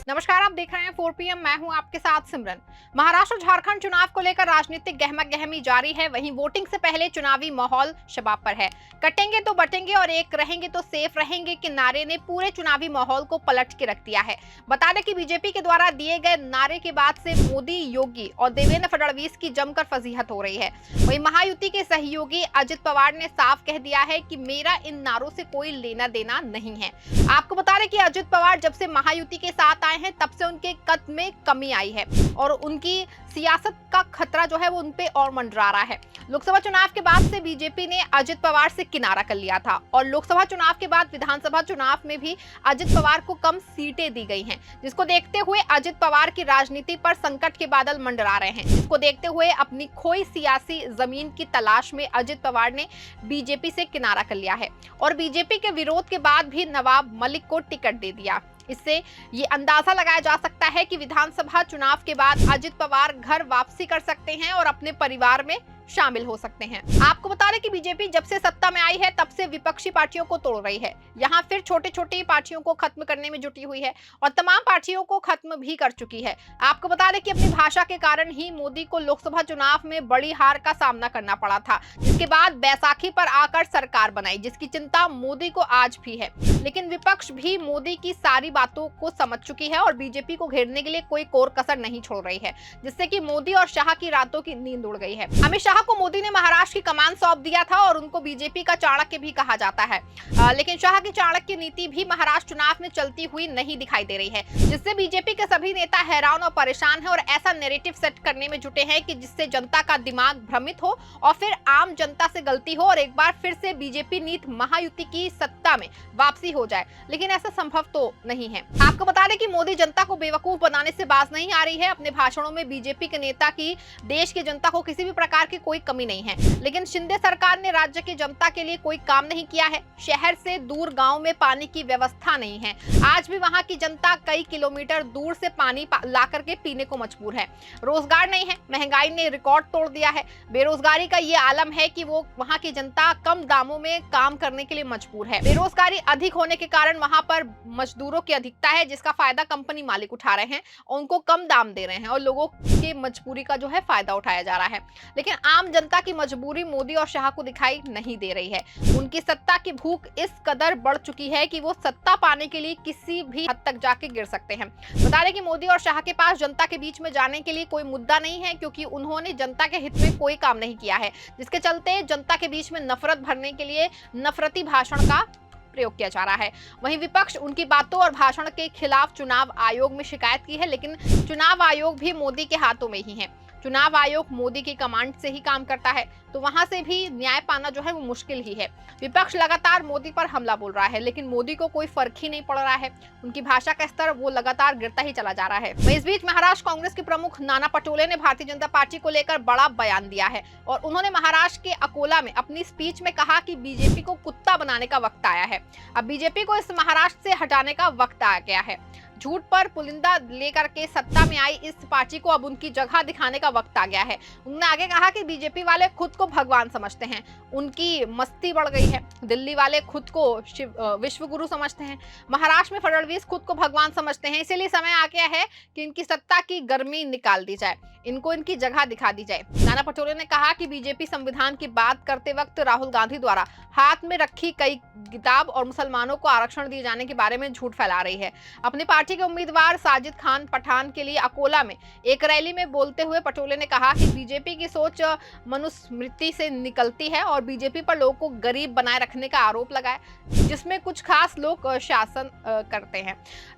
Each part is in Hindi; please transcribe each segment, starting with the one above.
नमस्कार, आप देख रहे हैं 4 PM। मैं हूं आपके साथ सिमरन। महाराष्ट्र और झारखंड चुनाव को लेकर राजनीतिक गहमा-गहमी जारी है। वहीं वोटिंग से पहले चुनावी माहौल शबाब पर है। कटेंगे तो बटेंगे और एक रहेंगे तो सेफ रहेंगे के नारे ने पूरे चुनावी माहौल को पलट के रख दिया है। बता दें कि बीजेपी के द्वारा दिए गए नारे के बाद से मोदी, योगी और देवेंद्र फडणवीस की जमकर फजीहत हो रही है। वहीं महायुति के सहयोगी अजित पवार ने साफ कह दिया है कि मेरा इन नारों से कोई लेना देना नहीं है। आपको बता दें कि अजित पवार जब से महायुति के साथ आए हैं तब से उनके कद में कमी आई है और उनकी सियासत का खतरा जो है वो उनपे और मंडरा रहा है। लोकसभा चुनाव के बाद से बीजेपी ने अजित पवार से किनारा कर लिया था और लोकसभा चुनाव के बाद विधानसभा चुनाव में भी अजित पवार को कम सीटें दी गई हैं, जिसको देखते हुए अजित पवार की राजनीति पर संकट के बादल मंडरा रहे हैं। जिसको देखते हुए अपनी खोई सियासी जमीन की तलाश में अजित पवार ने बीजेपी से किनारा कर लिया है और बीजेपी के विरोध के बाद भी नवाब मलिक को टिकट दे दिया। इससे ये अंदाजा लगाया जा सकता है कि विधानसभा चुनाव के बाद अजित पवार घर वापसी कर सकते हैं और अपने परिवार में शामिल हो सकते हैं। आपको बता दें कि बीजेपी जब से सत्ता में आई है तब से विपक्षी पार्टियों को तोड़ रही है। यहाँ फिर छोटे छोटे पार्टियों को खत्म करने में जुटी हुई है और तमाम पार्टियों को खत्म भी कर चुकी है। आपको बता दें कि अपनी भाषा के कारण ही मोदी को लोकसभा चुनाव में बड़ी हार का सामना करना पड़ा था, जिसके बाद बैसाखी पर आकर सरकार बनाई, जिसकी चिंता मोदी को आज भी है। लेकिन विपक्ष भी मोदी की सारी बातों को समझ चुकी है और बीजेपी को घेरने के लिए कोई कोर कसर नहीं छोड़ रही है, जिससे कि मोदी और शाह की रातों की नींद उड़ गई है। अमित शाह को मोदी ने महाराष्ट्र की कमान सौंप दिया था और उनको बीजेपी का चाणक्य भी कहा जाता है, लेकिन शाह की चाणक्य नीति भी महाराष्ट्र चुनाव में चलती हुई नहीं दिखाई दे रही है, जिससे बीजेपी के सभी नेता हैरान और परेशान हैं और ऐसा नैरेटिव सेट करने में जुटे हैं कि जिससे जनता का दिमाग भ्रमित हो और फिर आम जनता से गलती हो और एक बार फिर से बीजेपी नीति महायुति की सत्ता में वापसी हो जाए। लेकिन ऐसा संभव तो नहीं है। आपको बता दें कि मोदी जनता को बेवकूफ बनाने से बाज नहीं आ रही है। अपने भाषणों में बीजेपी के नेता की देश की जनता को किसी भी प्रकार की कोई कमी नहीं है, लेकिन शिंदे सरकार ने राज्य की जनता के लिए कोई काम नहीं किया है। शहर से दूर गांव में पानी की व्यवस्था नहीं है। आज भी वहां की जनता कई किलोमीटर दूर से पानी ला करके पीने को मजबूर है। रोजगार नहीं है, महंगाई ने रिकॉर्ड तोड़ दिया है। बेरोजगारी का ये आलम है कि वो वहां की जनता कम दामों में काम करने के लिए मजबूर है। बेरोजगारी अधिक होने के कारण वहां पर मजदूरों की अधिकता है, जिसका फायदा कंपनी मालिक उठा रहे हैं, उनको कम दाम दे रहे हैं और लोगों की मजबूरी का जो है फायदा उठाया जा रहा है। लेकिन आम जनता की मजबूरी मोदी और शाह को दिखाई नहीं दे रही है। उनकी सत्ता की भूख इस कदर बढ़ चुकी है कि वो सत्ता पाने के लिए किसी भी हद तक जाके गिर सकते हैं। बता दें कि मोदी और शाह के पास जनता के बीच में जाने के लिए कोई मुद्दा नहीं है, क्योंकि उन्होंने जनता के हित में कोई काम नहीं किया है, जिसके चलते जनता के बीच में नफरत भरने के लिए नफरती भाषण का प्रयोग किया जा रहा है। वहीं विपक्ष उनकी बातों और भाषण के खिलाफ चुनाव आयोग में शिकायत की है, लेकिन चुनाव आयोग भी मोदी के हाथों में ही है। चुनाव आयोग मोदी की कमांड से ही काम करता है, तो वहां से भी न्याय पाना जो है वो मुश्किल ही है। विपक्ष लगातार मोदी पर हमला बोल रहा है, लेकिन मोदी को कोई फर्क ही नहीं पड़ रहा है। उनकी भाषा का स्तर वो लगातार गिरता ही चला जा रहा है। वहीं इस बीच महाराष्ट्र कांग्रेस के प्रमुख नाना पटोले ने भारतीय जनता पार्टी को लेकर बड़ा बयान दिया है और उन्होंने महाराष्ट्र के अकोला में अपनी स्पीच में कहा कि बीजेपी को कुत्ता बनाने का वक्त आया है। अब बीजेपी को इस महाराष्ट्र से हटाने का वक्त आ गया है। झूठ पर पुलिंदा लेकर के सत्ता में आई इस पार्टी को अब उनकी जगह दिखाने का वक्त आ गया है। उन्होंने आगे कहा कि बीजेपी वाले खुद को भगवान समझते हैं, उनकी मस्ती बढ़ गई है। दिल्ली वाले खुद को विश्व गुरु समझते हैं, महाराष्ट्र में फडणवीस खुद को भगवान समझते हैं। इसीलिए समय आ गया है कि इनकी सत्ता की गर्मी निकाल दी जाए, इनको इनकी जगह दिखा दी जाए। नाना पटोले ने कहा कि बीजेपी संविधान की बात करते वक्त राहुल गांधी द्वारा हाथ में रखी कई किताब और मुसलमानों को आरक्षण दिए जाने के बारे में झूठ फैला रही है। अपनी पार्टी के उम्मीदवार साजिद खान पठान के लिए अकोला में एक रैली में बोलते हुए पटोले ने कहा कि बीजेपी की सोच मनुस्मृति से निकलती है और बीजेपी पर लोगों को गरीब बनाए रखने का आरोप लगाया, जिसमें कुछ खास लोग शासन करते हैं।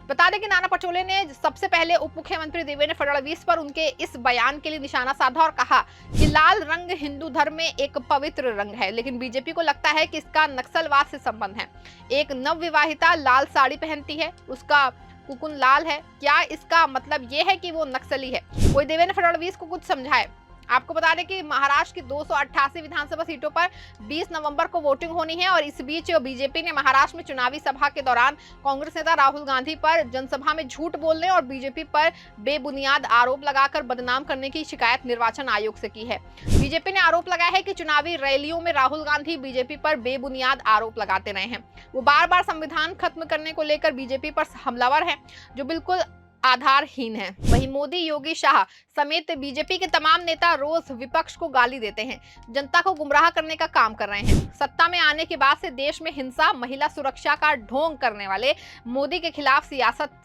बता दें कि नाना पटोले ने सबसे पहले उप मुख्यमंत्री देवेंद्र फडणवीस पर उनके इस बयान के लिए निशाना साधा और कहा कि लाल रंग हिंदू धर्म में एक पवित्र रंग है, लेकिन बीजेपी को लगता है कि इसका नक्सलवाद से संबंध है। एक नवविवाहिता लाल साड़ी पहनती है, उसका कुकुन लाल है, क्या इसका मतलब ये है कि वो नक्सली है? कोई देवेंद्र फडणवीस को कुछ समझाए। आपको बता दें कि महाराष्ट्र की 288 विधानसभा सीटों पर 20 नवंबर को वोटिंग होनी है और इस बीच बीजेपी ने महाराष्ट्र में चुनावी सभा के दौरान कांग्रेस नेता राहुल गांधी पर जनसभा में झूठ बोलने और बीजेपी पर बेबुनियाद आरोप लगाकर बदनाम करने की शिकायत निर्वाचन आयोग से की है। बीजेपी ने आरोप लगाया है कि चुनावी रैलियों में राहुल गांधी बीजेपी पर बेबुनियाद आरोप लगाते रहे हैं। वो बार बार संविधान खत्म करने को लेकर बीजेपी पर हमलावर हैं, जो बिल्कुल आधारहीन है। वहीं मोदी, योगी, शाह समेत बीजेपी के तमाम नेता रोज विपक्ष को गाली देते हैं, जनता को गुमराह करने का काम कर रहे हैं। सत्ता में आने के बाद से देश में हिंसा, महिला सुरक्षा का ढोंग करने वाले मोदी के खिलाफ सियासत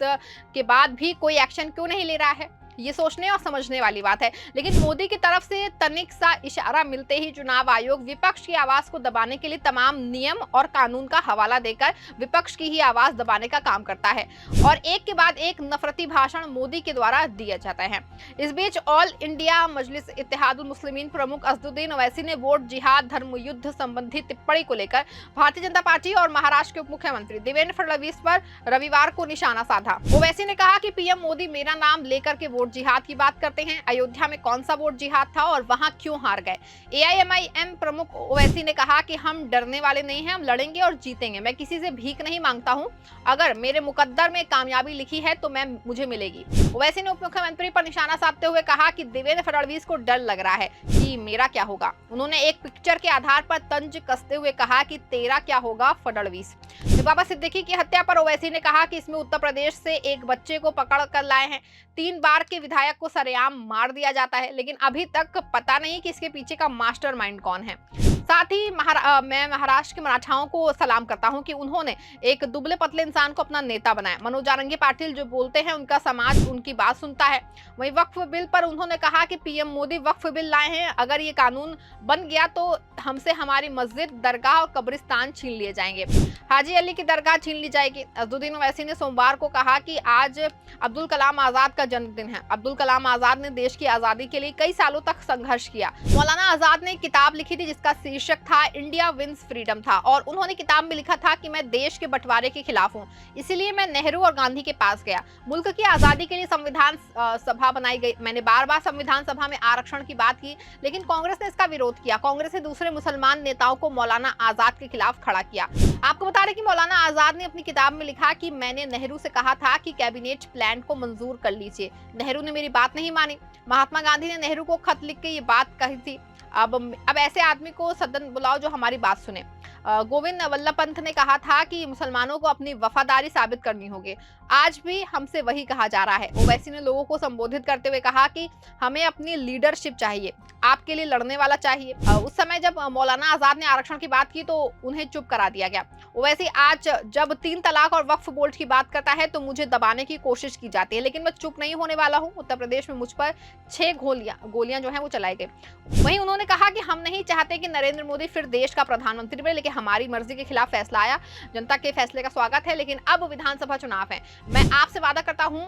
के बाद भी कोई एक्शन क्यों नहीं ले रहा है? ये सोचने और समझने वाली बात है। लेकिन मोदी की तरफ से तनिक सा इशारा मिलते ही चुनाव आयोग विपक्ष की आवाज को दबाने के लिए तमाम नियम और कानून का हवाला देकर विपक्ष की ही आवाज दबाने का काम करता है और एक के बाद एक नफरती भाषण मोदी के द्वारा दिया जाता है। इस बीच ऑल इंडिया मजलिस इत्तेहादुल मुस्लिमीन प्रमुख असदुद्दीन ओवैसी ने वोट जिहाद धर्म युद्ध संबंधी टिप्पणी को लेकर भारतीय जनता पार्टी और महाराष्ट्र के उप मुख्यमंत्री देवेंद्र फडणवीस पर रविवार को निशाना साधा। ओवैसी ने कहा कि पीएम मोदी मेरा नाम लेकर के वोट जिहाद की बात करते हैं। अयोध्या में कौन सा वोट जिहाद था और वहां क्यों हार गए? एआईएमआईएम प्रमुख ओवैसी ने कहा कि हम डरने वाले नहीं हैं, हम लड़ेंगे और जीतेंगे। मैं किसी से भीख नहीं मांगता हूं, अगर मेरे मुकद्दर में कामयाबी लिखी है तो मुझे मिलेगी। ओवैसी ने उप मुख्यमंत्री पर निशाना साधते हुए कहा कि देवेंद्र फडणवीस को डर लग रहा है कि मेरा क्या होगा। उन्होंने एक पिक्चर के आधार पर तंज कसते हुए कहा कि तेरा क्या होगा फडणवीस। बाबा सिद्दीकी की हत्या पर ओवैसी ने कहा कि इसमें उत्तर प्रदेश से एक बच्चे को पकड़ कर लाए हैं, 3 बार के विधायक को सरेआम मार दिया जाता है, लेकिन अभी तक पता नहीं कि इसके पीछे का मास्टरमाइंड कौन है। साथ ही मैं महाराष्ट्र के मराठाओं को सलाम करता हूं कि उन्होंने एक दुबले पतले इंसान को अपना नेता बनाया। मनोज जारंगी पाटिल जो बोलते हैं उनका समाज उनकी बात सुनता है। वहीं वक्फ बिल पर उन्होंने कहा कि पीएम मोदी वक्फ बिल लाए हैं, अगर ये कानून बन गया तो हमसे हमारी मस्जिद, दरगाह और कब्रिस्तान छीन लिए जाएंगे, हाजी अली की दरगाह छीन ली जाएगी। असदुद्दीन ओवैसी ने सोमवार को कहा कि आज अब्दुल कलाम आजाद का जन्मदिन है। अब्दुल कलाम आजाद ने देश की आजादी के लिए कई सालों तक संघर्ष किया। मौलाना आजाद ने एक किताब लिखी थी जिसका शीर्षक था इंडिया विंस फ्रीडम था और उन्होंने किताब में लिखा था कि मैं देश के बंटवारे के खिलाफ हूं, इसीलिए मैं नेहरू और गांधी के पास गया। मुल्क की आजादी के लिए संविधान सभा बनाई गई। मैंने बार-बार संविधान सभा में आरक्षण की बात की, लेकिन कांग्रेस ने इसका विरोध किया। कांग्रेस ने दूसरे मुसलमान नेताओं को मौलाना आजाद के खिलाफ खड़ा किया। आपको बता दें कि मौलाना आजाद ने अपनी किताब में लिखा कि मैंने नेहरू से कहा था कि कैबिनेट प्लान को मंजूर कर लीजिए, नेहरू ने मेरी बात नहीं मानी। महात्मा गांधी ने नेहरू को खत लिख के ये बात कही थी, अब ऐसे आदमी को सदन बुलाओ जो हमारी बात सुने। गोविंद वल्लभ पंत ने कहा था कि मुसलमानों को अपनी वफादारी साबित करनी होगी, आज भी हमसे वही कहा जा रहा है। ओवैसी ने लोगों को संबोधित करते हुए कहा कि हमें अपनी लीडरशिप चाहिए, आपके लिए लड़ने वाला चाहिए। उस समय जब मौलाना आजाद ने आरक्षण की बात की तो उन्हें चुप करा दिया गया। ओवैसी आज जब 3 तलाक और वक्फ बोर्ड की बात करता है तो मुझे दबाने की कोशिश की जाती है, लेकिन मैं चुप नहीं होने वाला हूं। उत्तर प्रदेश में मुझ पर 6 गोलियां जो है वो चलाई गई। वहीं उन्होंने कहा कि हम नहीं चाहते कि नरेंद्र मोदी फिर देश का प्रधानमंत्री बने, लेकिन हमारी मर्जी के खिलाफ फैसला आया, जनता के फैसले का स्वागत है, लेकिन अब विधानसभा चुनाव है। मैं आपसे वादा करता हूं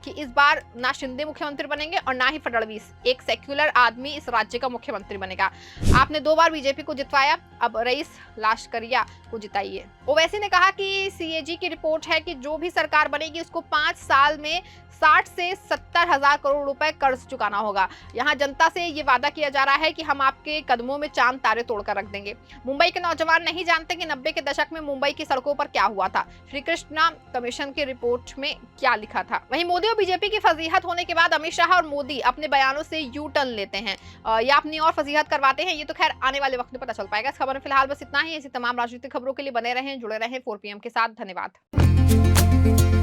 कि इस बार ना शिंदे मुख्यमंत्री बनेंगे और ना ही फडणवीस, एक सेक्युलर आदमी इस राज्य का मुख्यमंत्री बनेगा। आपने 2 बार बीजेपी को जितवाया, अब रईस लाशकरिया को जिताइए। ओवैसी ने कहा कि सीएजी की रिपोर्ट है कि जो भी सरकार बनेगी उसको 5 साल में 60 से 70 हजार करोड़ रुपए कर्ज चुकाना होगा। यहाँ जनता से ये वादा किया जा रहा है कि हम आपके कदमों में चांद तारे तोड़कर रख देंगे। मुंबई के नौजवान नहीं जानते कि 90 के दशक में मुंबई की सड़कों पर क्या हुआ था, श्री कृष्णा कमीशन की रिपोर्ट में क्या लिखा था। वहीं मोदी और बीजेपी की फजीहत होने के बाद अमित शाह और मोदी अपने बयानों से यू टर्न लेते हैं या अपनी और फजीहत करवाते हैं, ये तो खैर आने वाले वक्त में पता चल पाएगा। इस खबर में फिलहाल बस इतना ही। ऐसी तमाम राजनीतिक खबरों के लिए बने रहें, जुड़े रहें 4PM के साथ। धन्यवाद।